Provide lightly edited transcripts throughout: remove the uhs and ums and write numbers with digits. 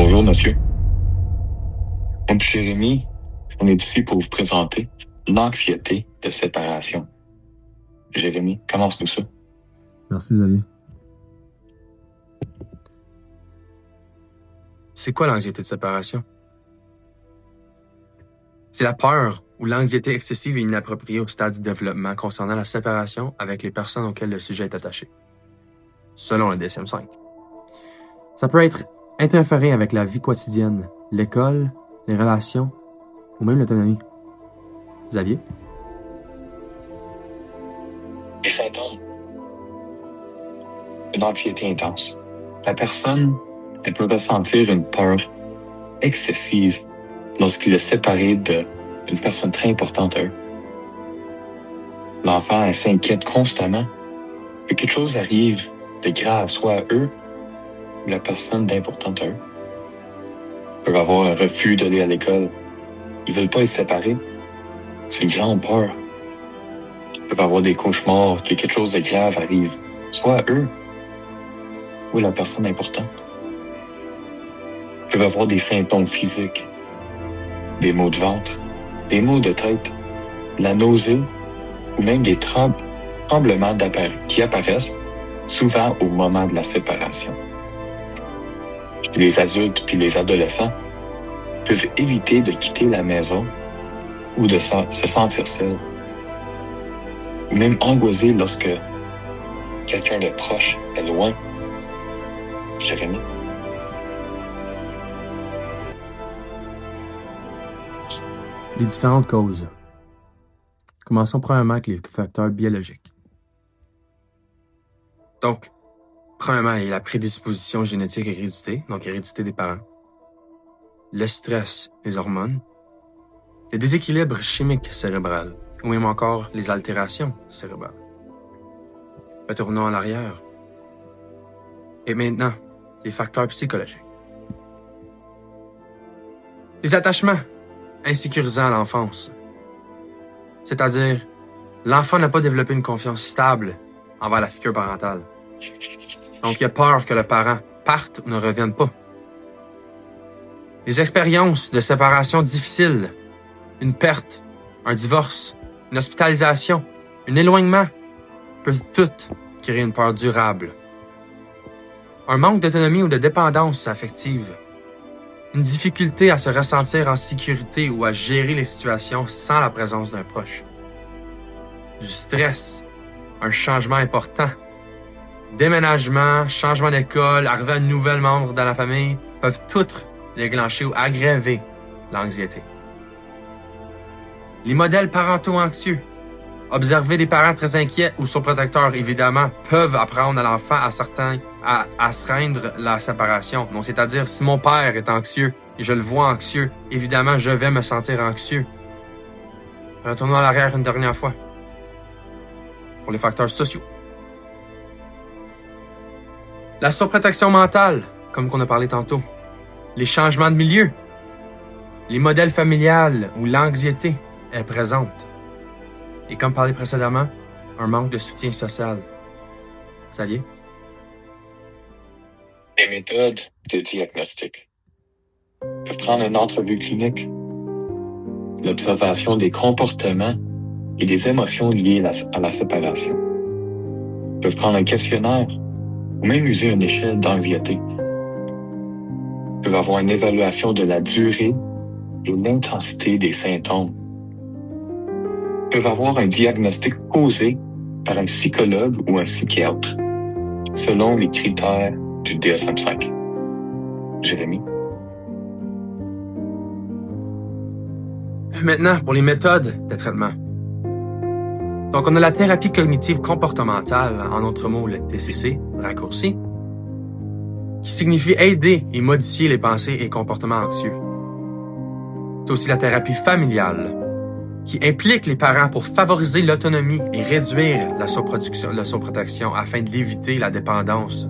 Bonjour, monsieur. Moi et Jérémy, on est ici pour vous présenter l'anxiété de séparation. Jérémy, commence-nous ça. Merci, Xavier. C'est quoi l'anxiété de séparation? C'est la peur ou l'anxiété excessive et inappropriée au stade du développement concernant la séparation avec les personnes auxquelles le sujet est attaché, selon le DSM-5. Ça peut être interféré avec la vie quotidienne, l'école, les relations ou même l'autonomie. Xavier? Les symptômes. Une anxiété intense. La personne, elle peut ressentir une peur excessive lorsqu'il est séparé d'une personne très importante à eux. L'enfant, elle s'inquiète constamment que quelque chose arrive de grave, soit à eux ou la personne d'importante à eux. Ils peuvent avoir un refus d'aller à l'école. Ils veulent pas être séparés. C'est une grande peur. Ils peuvent avoir des cauchemars, que quelque chose de grave arrive, soit à eux ou à la personne importante. Ils peuvent avoir des symptômes physiques, des maux de ventre, des maux de tête, la nausée ou même des tremblements qui apparaissent souvent au moment de la séparation. Les adultes puis les adolescents peuvent éviter de quitter la maison ou de se sentir seuls, ou même angoissés lorsque quelqu'un de proche est loin. Jérémy? Les différentes causes. Commençons premièrement avec les facteurs biologiques. Donc, premièrement, il y a la prédisposition génétique héréditée, donc hérédité des parents, le stress, les hormones, le déséquilibre chimique cérébral, ou même encore les altérations cérébrales. Retournons en arrière. Et maintenant, les facteurs psychologiques. Les attachements insécurisants à l'enfance. C'est-à-dire, l'enfant n'a pas développé une confiance stable envers la figure parentale. Donc, il a peur que le parent parte ou ne revienne pas. Les expériences de séparation difficiles, une perte, un divorce, une hospitalisation, un éloignement, peuvent toutes créer une peur durable. Un manque d'autonomie ou de dépendance affective, une difficulté à se ressentir en sécurité ou à gérer les situations sans la présence d'un proche. Du stress, un changement important, déménagement, changement d'école, arrivée à un nouvel membre dans la famille, peuvent toutes déclencher ou aggraver l'anxiété. Les modèles parentaux anxieux. Observer des parents très inquiets ou surprotecteurs, évidemment, peuvent apprendre à l'enfant à se rendre la séparation. Donc, c'est-à-dire, si mon père est anxieux et je le vois anxieux, évidemment, je vais me sentir anxieux. Retournons à l'arrière une dernière fois. Pour les facteurs sociaux. La surprotection mentale, comme qu'on a parlé tantôt. Les changements de milieu. Les modèles familiales où l'anxiété est présente. Et comme parlé précédemment, un manque de soutien social. Xavier? Les méthodes de diagnostic peuvent prendre une entrevue clinique, l'observation des comportements et des émotions liées à la séparation. Ils peuvent prendre un questionnaire ou même user une échelle d'anxiété. Ils peuvent avoir une évaluation de la durée et l'intensité des symptômes. Ils peuvent avoir un diagnostic posé par un psychologue ou un psychiatre, selon les critères du DSM-5. Jérémy? Maintenant, pour les méthodes de traitement. Donc, on a la thérapie cognitive comportementale, en d'autres mots, le TCC, raccourci, qui signifie aider et modifier les pensées et comportements anxieux. C'est aussi la thérapie familiale, qui implique les parents pour favoriser l'autonomie et réduire la surprotection afin de l'éviter la dépendance.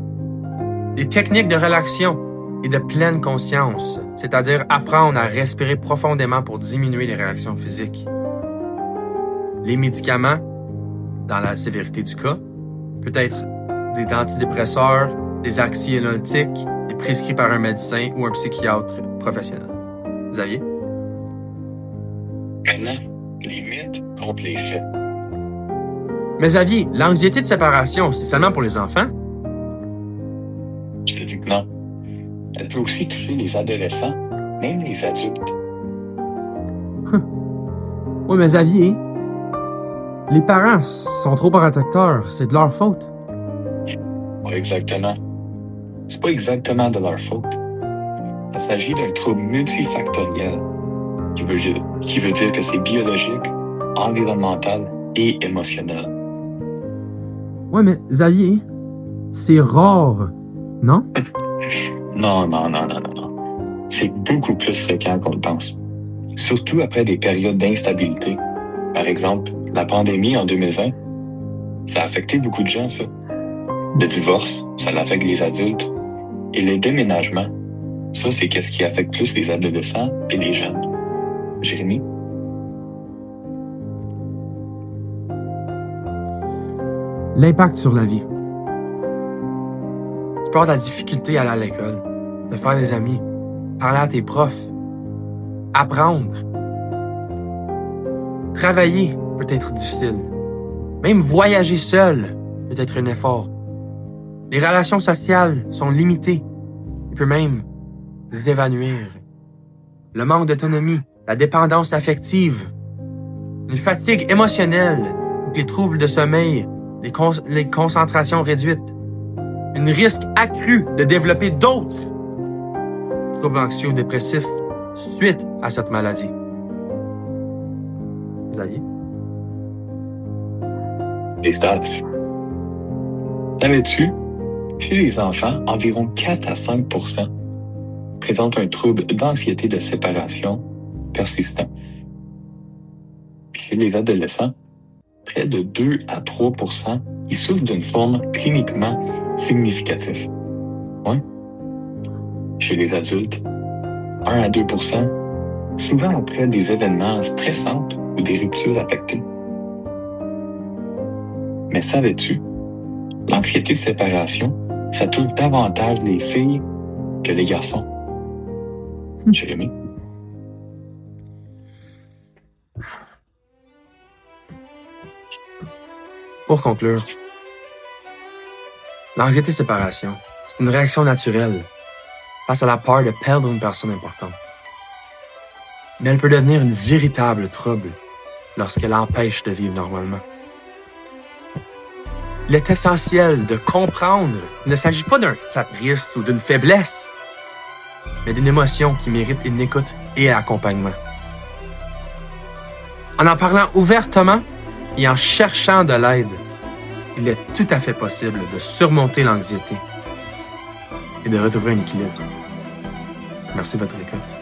Des techniques de relaxation et de pleine conscience, c'est-à-dire apprendre à respirer profondément pour diminuer les réactions physiques. Les médicaments, dans la sévérité du cas, peut être des antidépresseurs, des anxiolytiques, des prescrit par un médecin ou un psychiatre professionnel. Xavier? Maintenant, les mythes contre les faits. Mais Xavier, l'anxiété de séparation, c'est seulement pour les enfants? Je te dis que non. Elle peut aussi toucher les adolescents, même les adultes. Oui, mais Xavier, les parents sont trop protecteurs, c'est de leur faute. Pas exactement. C'est pas exactement de leur faute. Il s'agit d'un trouble multifactoriel, qui veut dire que c'est biologique, environnemental et émotionnel. Oui, mais Xavier, c'est rare, non? Non. C'est beaucoup plus fréquent qu'on le pense. Surtout après des périodes d'instabilité. Par exemple, la pandémie en 2020, ça a affecté beaucoup de gens, ça. Le divorce, ça affecte les adultes. Et le déménagement, ça, c'est qu'est-ce qui affecte plus les adolescents et les jeunes. Jérémy? L'impact sur la vie. Tu peux avoir de la difficulté à aller à l'école, de faire des amis, parler à tes profs, apprendre. Travailler peut être difficile. Même voyager seul peut être un effort. Les relations sociales sont limitées et peut même s'évanouir. Le manque d'autonomie, la dépendance affective, une fatigue émotionnelle, les troubles de sommeil, les concentrations réduites, un risque accru de développer d'autres troubles anxieux ou dépressifs suite à cette maladie. Xavier? Des stats. Savais-tu? Chez les enfants, environ 4 à 5% présentent un trouble d'anxiété de séparation persistant. Puis chez les adolescents, près de 2 à 3% ils souffrent d'une forme cliniquement significative. Ouais. Chez les adultes, 1 à 2%, souvent après des événements stressants ou des ruptures affectées. Mais savais-tu? L'anxiété de séparation, ça touche davantage les filles que les garçons. Jérémy? Pour conclure, l'anxiété de séparation, c'est une réaction naturelle face à la peur de perdre une personne importante. Mais elle peut devenir une véritable trouble lorsqu'elle empêche de vivre normalement. Il est essentiel de comprendre qu'il ne s'agit pas d'un caprice ou d'une faiblesse, mais d'une émotion qui mérite une écoute et un accompagnement. En parlant ouvertement et en cherchant de l'aide, il est tout à fait possible de surmonter l'anxiété et de retrouver un équilibre. Merci de votre écoute.